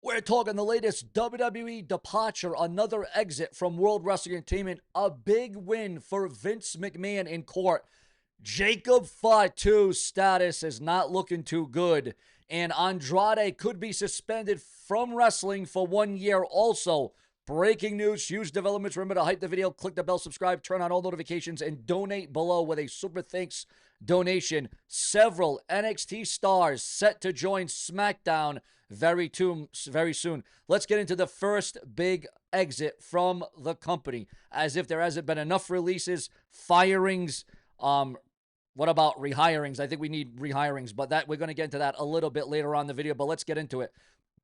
We're talking the latest WWE departure, another exit from World Wrestling Entertainment, a big win for Vince McMahon in court. Jacob Fatu's status is not looking too good, and Andrade could be suspended from wrestling for 1 year also. Breaking news, huge developments. Remember to hype the video, click the bell, subscribe, turn on all notifications, and donate below with a super thanks donation. Several NXT stars set to join SmackDown very soon. Let's get into the first big exit from the company. As if there hasn't been enough releases, firings, what about rehirings? I think we need rehirings, but that we're going to get into that a little bit later on in the video, but let's get into it.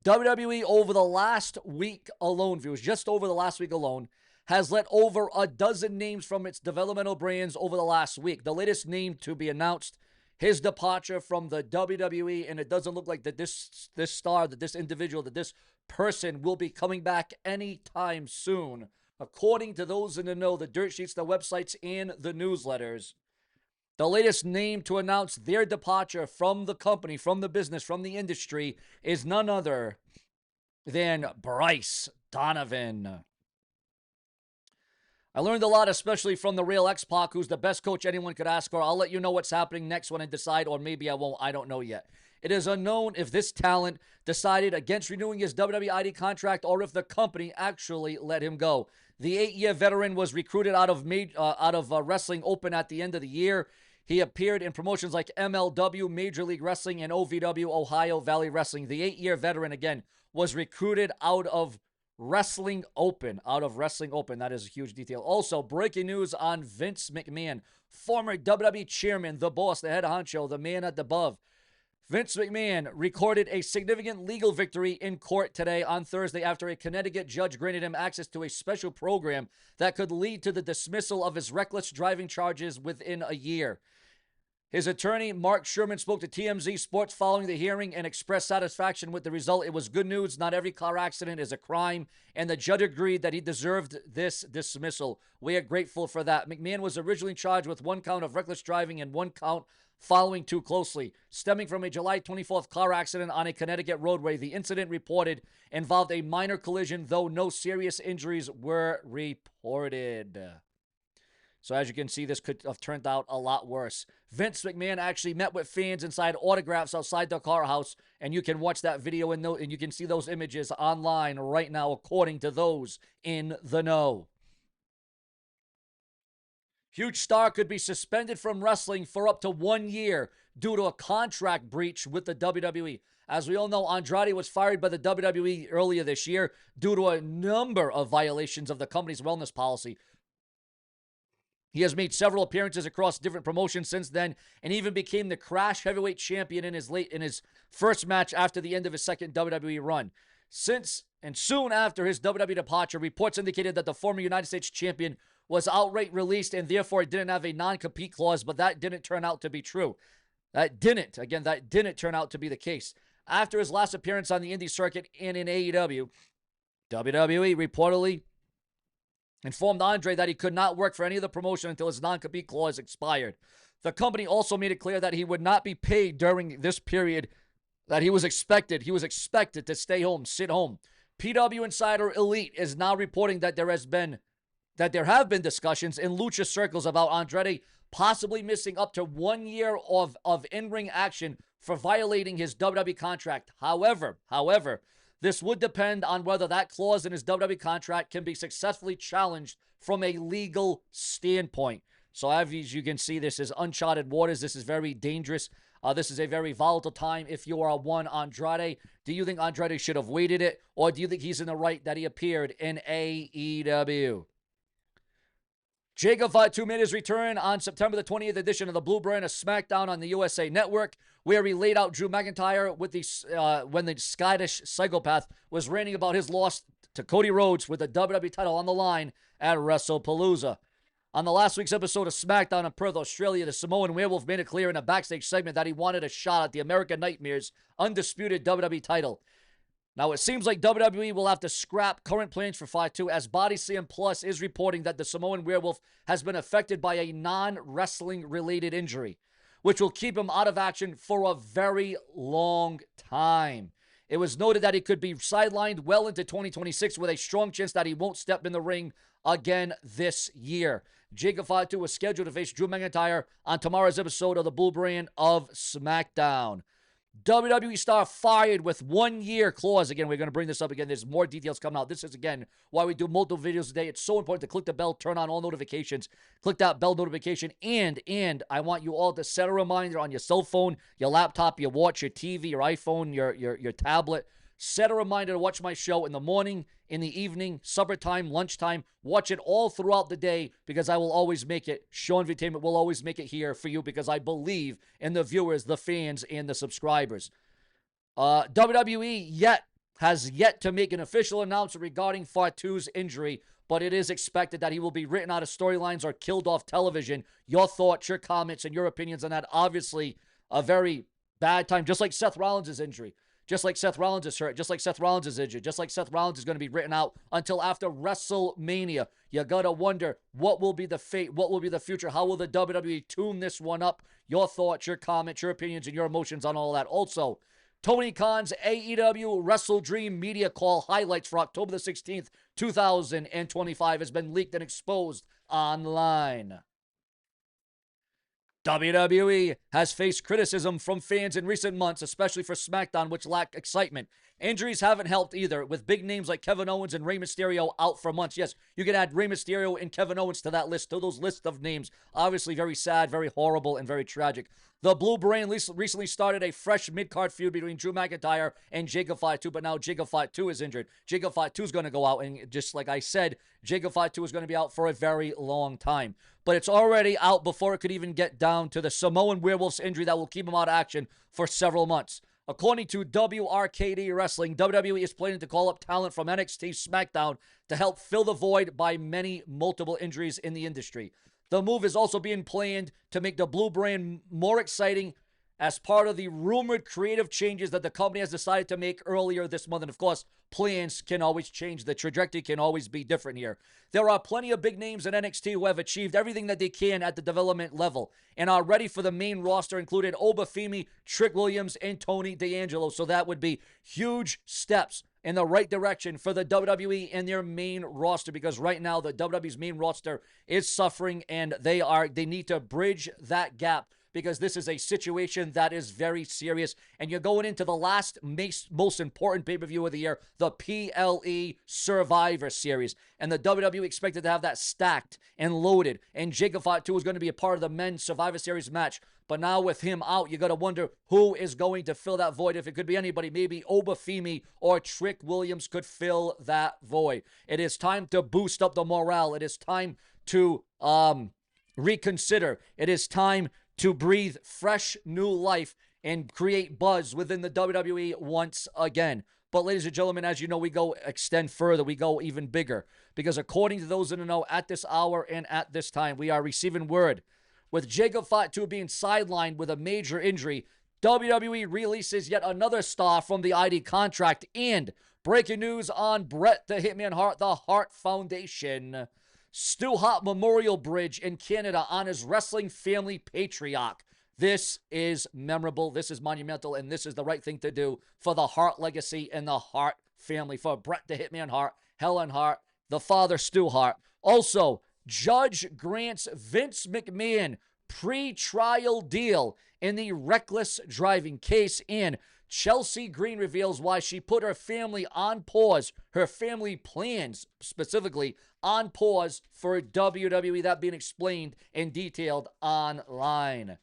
WWE over the last week alone, viewers, just over the last week alone, has let over a dozen names from its developmental brands over the last week. The latest name to be announced, his departure from the WWE, and it doesn't look like that this star, that this individual, that this person will be coming back anytime soon. According to those in the know, the dirt sheets, the websites, and the newsletters, the latest name to announce their departure from the company, from the business, from the industry is none other than Bryce Donovan. I learned a lot, especially from the real X-Pac, who's the best coach anyone could ask for. I'll let you know what's happening next when I decide, or maybe I won't. I don't know yet. It is unknown if this talent decided against renewing his WWE ID contract or if the company actually let him go. The 8-year veteran was recruited out of Wrestling Open at the end of the year. He appeared in promotions like MLW, Major League Wrestling, and OVW, Ohio Valley Wrestling. The 8-year veteran, again, was recruited out of Wrestling Open. That is a huge detail. Also, breaking news on Vince McMahon, former WWE chairman, the boss, the head honcho, the man at the above. Vince McMahon recorded a significant legal victory in court today on Thursday after a Connecticut judge granted him access to a special program that could lead to the dismissal of his reckless driving charges within a year. His attorney, Mark Sherman, spoke to TMZ Sports following the hearing and expressed satisfaction with the result. It was good news. Not every car accident is a crime, and the judge agreed that he deserved this dismissal. We are grateful for that. McMahon was originally charged with 1 count of reckless driving and 1 count following too closely, stemming from a July 24th car accident on a Connecticut roadway. The incident reported involved a minor collision, though no serious injuries were reported. So as you can see, this could have turned out a lot worse. Vince McMahon actually met with fans inside autographs outside the car house, and you can watch that video and you can see those images online right now, according to those in the know. Huge star could be suspended from wrestling for up to 1 year due to a contract breach with the WWE. As we all know, Andrade was fired by the WWE earlier this year due to a number of violations of the company's wellness policy. He has made several appearances across different promotions since then, and even became the Crash Heavyweight Champion in his first match after the end of his second WWE run. Soon after his WWE departure, reports indicated that the former United States Champion was outright released and therefore didn't have a non-compete clause, but that didn't turn out to be true. That didn't turn out to be the case. After his last appearance on the indie circuit and in AEW, WWE reportedly informed Andre that he could not work for any of the promotion until his non-compete clause expired. The company also made it clear that he would not be paid during this period, that he was expected to stay home, sit home. PW Insider Elite is now reporting that there have been discussions in lucha circles about Andrade possibly missing up to 1 year of in-ring action for violating his WWE contract. However, this would depend on whether that clause in his WWE contract can be successfully challenged from a legal standpoint. So as you can see, this is uncharted waters. This is very dangerous. This is a very volatile time if you are one Andrade. Do you think Andrade should have waited it, or do you think he's in the right that he appeared in AEW? Jacob Fatu made his return on September the 20th edition of the Blue Brand of SmackDown on the USA Network, where he laid out Drew McIntyre with when the Scottish psychopath was ranting about his loss to Cody Rhodes with the WWE title on the line at WrestlePalooza. On the last week's episode of SmackDown in Perth, Australia, the Samoan Werewolf made it clear in a backstage segment that he wanted a shot at the American Nightmare's undisputed WWE title. Now, it seems like WWE will have to scrap current plans for Fatu, as BodyCam Plus is reporting that the Samoan Werewolf has been affected by a non-wrestling related injury, which will keep him out of action for a very long time. It was noted that he could be sidelined well into 2026 with a strong chance that he won't step in the ring again this year. Jacob Fatu was scheduled to face Drew McIntyre on tomorrow's episode of the Blue Brand of SmackDown. WWE star fired with 1-year clause. Again, we're going to bring this up again. There's more details coming out. This is, again, why we do multiple videos a day. It's so important to click the bell, turn on all notifications, click that bell notification, and I want you all to set a reminder on your cell phone, your laptop, your watch, your TV, your iPhone, your tablet. Set a reminder to watch my show in the morning, in the evening, supper time, lunchtime. Watch it all throughout the day because I will always make it. Seanzviewent will always make it here for you because I believe in the viewers, the fans, and the subscribers. WWE has yet to make an official announcement regarding Fatu's injury, but it is expected that he will be written out of storylines or killed off television. Your thoughts, your comments, and your opinions on that. Obviously, a very bad time, just like Seth Rollins' injury. Just like Seth Rollins is hurt, just like Seth Rollins is injured, just like Seth Rollins is going to be written out until after Wrestlemania. You got to wonder, what will be the fate? What will be the future? How will the WWE tune this one up? Your thoughts, your comments, your opinions, and your emotions on all that. Also, Tony Khan's AEW Wrestle Dream media call highlights for October the 16th, 2025 has been leaked and exposed online. WWE has faced criticism from fans in recent months, especially for SmackDown, which lacked excitement. Injuries haven't helped either, with big names like Kevin Owens and Rey Mysterio out for months. Yes, you can add Rey Mysterio and Kevin Owens to that list, to those lists of names. Obviously very sad, very horrible, and very tragic. The Blue Brand recently started a fresh mid-card feud between Drew McIntyre and Jacob Fatu, but now Jacob Fatu is injured. Jacob Fatu is going to go out, and just like I said, Jacob Fatu is going to be out for a very long time. But it's already out before it could even get down to the Samoan Werewolf's injury that will keep him out of action for several months. According to WRKD Wrestling, WWE is planning to call up talent from NXT SmackDown to help fill the void by multiple injuries in the industry. The move is also being planned to make the Blue Brand more exciting as part of the rumored creative changes that the company has decided to make earlier this month. And of course, plans can always change. The trajectory can always be different here. There are plenty of big names in NXT who have achieved everything that they can at the development level and are ready for the main roster, including Obafemi, Trick Williams, and Tony D'Angelo. So that would be huge steps in the right direction for the WWE and their main roster, because right now the WWE's main roster is suffering and they need to bridge that gap, because this is a situation that is very serious. And you're going into the last most important pay-per-view of the year, the PLE Survivor Series. And the WWE expected to have that stacked and loaded. And Jacob Fatu is going to be a part of the men's Survivor Series match. But now with him out, you got to wonder who is going to fill that void. If it could be anybody, maybe Obafemi or Trick Williams could fill that void. It is time to boost up the morale. It is time to reconsider. It is time to breathe fresh new life and create buzz within the WWE once again. But ladies and gentlemen, as you know, we extend further. We go even bigger. Because according to those in the know, at this hour and at this time, we are receiving word. With Jacob Fatu being sidelined with a major injury, WWE releases yet another star from the ID contract. And breaking news on Bret the Hitman Hart, the Hart Foundation. Stu Hart Memorial Bridge in Canada honors wrestling family patriarch. This is memorable, this is monumental, and this is the right thing to do for the Hart legacy and the Hart family, for Bret the Hitman Hart, Helen Hart, the father Stu Hart. Also, judge grants Vince McMahon pre-trial deal in the reckless driving case, and Chelsea Green reveals why she put her family on pause, her family plans specifically on pause for WWE. That being explained and detailed online.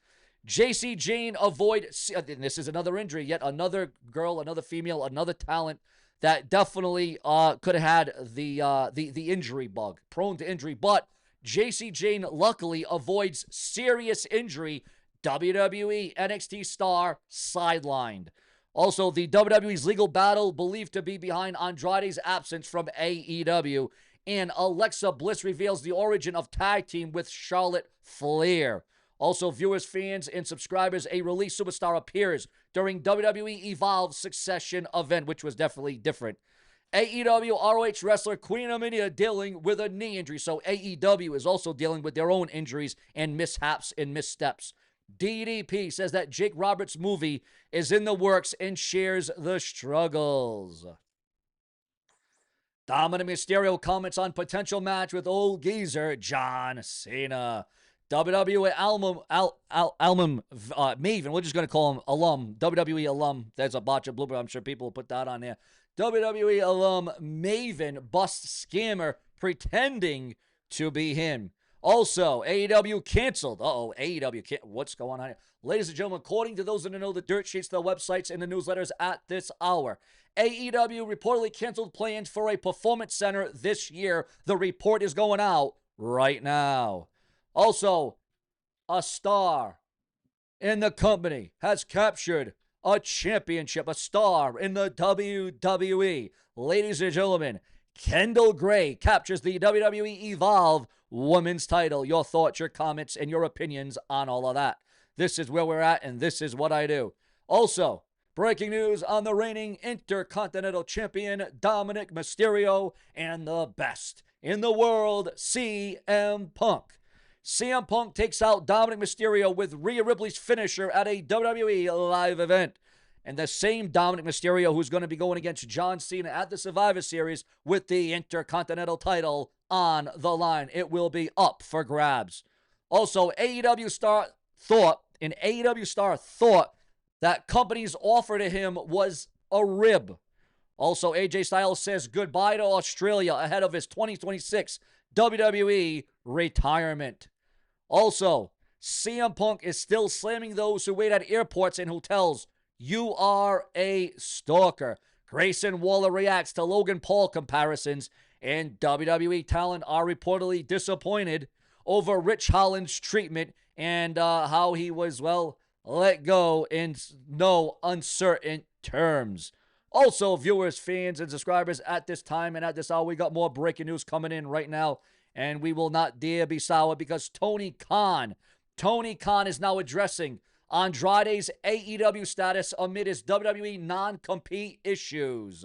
JC Jane this is another injury, yet another girl, another female, another talent that definitely could have had the injury bug, prone to injury, but JC Jane luckily avoids serious injury. WWE NXT star sidelined. Also, the WWE's legal battle believed to be behind Andrade's absence from AEW. And Alexa Bliss reveals the origin of tag team with Charlotte Flair. Also, viewers, fans, and subscribers, a release superstar appears during WWE Evolve Succession event, which was definitely different. AEW ROH wrestler Queen Aminia dealing with a knee injury. So AEW is also dealing with their own injuries and mishaps and missteps. DDP says that Jake Roberts' movie is in the works and shares the struggles. Dominic Mysterio comments on potential match with old geezer John Cena. WWE Maven, we're just going to call him alum, WWE alum. There's a botch of blooper. I'm sure people will put that on there. WWE alum Maven busts scammer pretending to be him. Also, AEW canceled. AEW what's going on here? Ladies and gentlemen, according to those that know the dirt sheets, the websites, and the newsletters at this hour, AEW reportedly canceled plans for a performance center this year. The report is going out right now. Also, a star in the company has captured a championship, a star in the WWE. Ladies and gentlemen, Kendall Gray captures the WWE Evolve Women's title. Your thoughts, your comments, and your opinions on all of that. This is where we're at, and this is what I do. Also, breaking news on the reigning Intercontinental Champion, Dominic Mysterio, and the best in the world, CM Punk. CM Punk takes out Dominic Mysterio with Rhea Ripley's finisher at a WWE live event. And the same Dominic Mysterio who's going to be going against John Cena at the Survivor Series with the Intercontinental title on the line. It will be up for grabs. Also, AEW Star thought that company's offer to him was a rib. Also, AJ Styles says goodbye to Australia ahead of his 2026 WWE retirement. Also, CM Punk is still slamming those who wait at airports and hotels. You are a stalker. Grayson Waller reacts to Logan Paul comparisons, and WWE talent are reportedly disappointed over Rich Holland's treatment and how he was, well, let go in no uncertain terms. Also, viewers, fans, and subscribers, at this time and at this hour, we got more breaking news coming in right now, and we will not dare be sour because Tony Khan is now addressing Andrade's AEW status amid his WWE non-compete issues.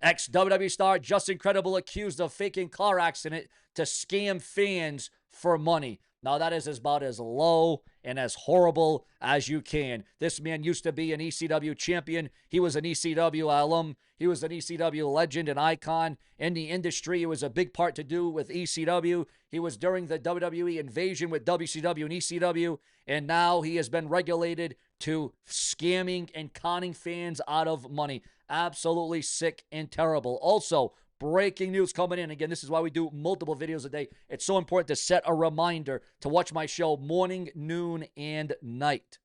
Ex-WWE star Justin Credible accused of faking car accident to scam fans for money. Now, that is about as low and as horrible as you can. This man used to be an ECW champion. He was an ECW alum. He was an ECW legend and icon in the industry. It was a big part to do with ECW. He was during the WWE invasion with WCW and ECW, and now he has been regulated to scamming and conning fans out of money. Absolutely sick and terrible. Also, breaking news coming in. Again, this is why we do multiple videos a day. It's so important to set a reminder to watch my show morning, noon, and night.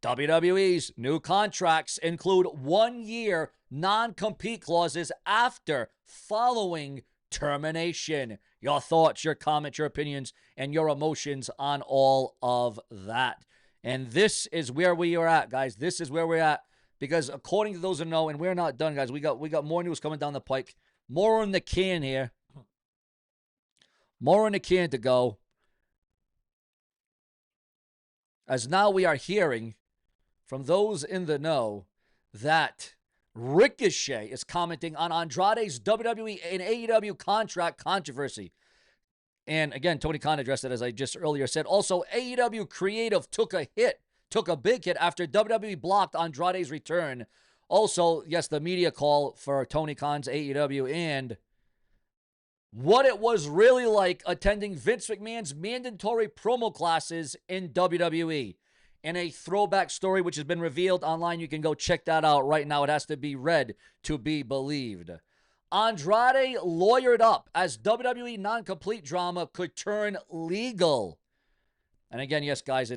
WWE's new contracts include 1-year non-compete clauses after following termination. Your thoughts, your comments, your opinions, and your emotions on all of that. And this is where we are at, guys. This is where we're at. Because according to those who know, and we're not done, guys, we got more news coming down the pike. More in the can here. More in the can to go. As now we are hearing from those in the know that Ricochet is commenting on Andrade's WWE and AEW contract controversy. And again, Tony Khan addressed it, as I just earlier said. Also, AEW Creative took a big hit after WWE blocked Andrade's return. Also, yes, the media call for Tony Khan's AEW and what it was really like attending Vince McMahon's mandatory promo classes in WWE. And a throwback story which has been revealed online. You can go check that out right now. It has to be read to be believed. Andrade lawyered up as WWE non-complete drama could turn legal. And again, yes, guys,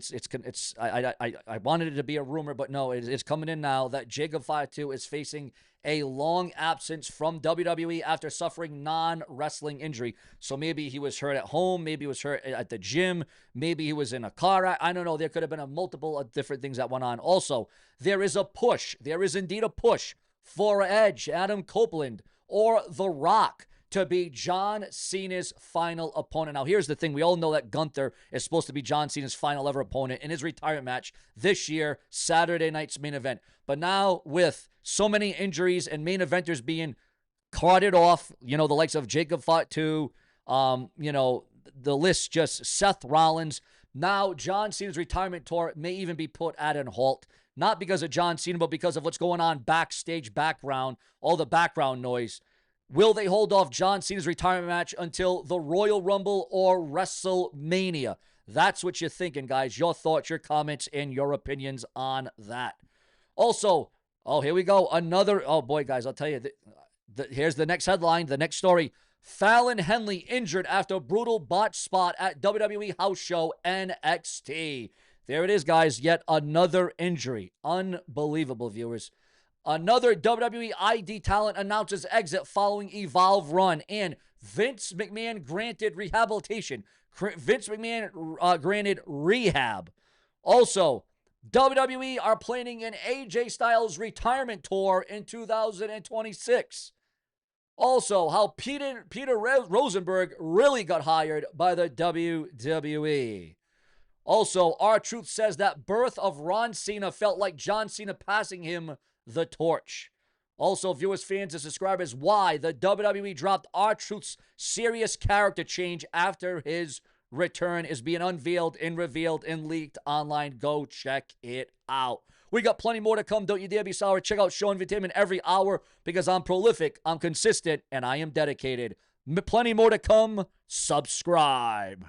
I wanted it to be a rumor, but no, it's coming in now that Jacob Fatu is facing a long absence from WWE after suffering non-wrestling injury. So maybe he was hurt at home, maybe he was hurt at the gym, maybe he was in a car. I don't know. There could have been a multiple of different things that went on. Also, there is indeed a push for Edge, Adam Copeland, or The Rock to be John Cena's final opponent. Now, here's the thing. We all know that Gunther is supposed to be John Cena's final ever opponent in his retirement match this year, Saturday night's main event. But now, with so many injuries and main eventers being carted off, the likes of Jacob Fatu, the list just Seth Rollins, Now, John Cena's retirement tour may even be put at an halt. Not because of John Cena, but because of what's going on backstage background, all the background noise. Will they hold off John Cena's retirement match until the Royal Rumble or WrestleMania? That's what you're thinking, guys. Your thoughts, your comments, and your opinions on that. Also, oh, here we go. Oh, boy, guys, I'll tell you. Here's the next headline, the next story. Fallon Henley injured after brutal botch spot at WWE house show NXT. There it is, guys. Yet another injury. Unbelievable, viewers. Another WWE ID talent announces exit following Evolve run. And Vince McMahon granted rehabilitation. Vince McMahon granted rehab. Also, WWE are planning an AJ Styles retirement tour in 2026. Also, how Peter Rosenberg really got hired by the WWE. Also, R-Truth says that birth of Ron Cena felt like John Cena passing him the torch. Also, viewers, fans, and subscribers, why the WWE dropped R-Truth's serious character change after his return is being unveiled and revealed and leaked online. Go check it out. We got plenty more to come. Don't you dare be sour. Check out Seanzviewent every hour because I'm prolific, I'm consistent, and I am dedicated. Plenty more to come. Subscribe.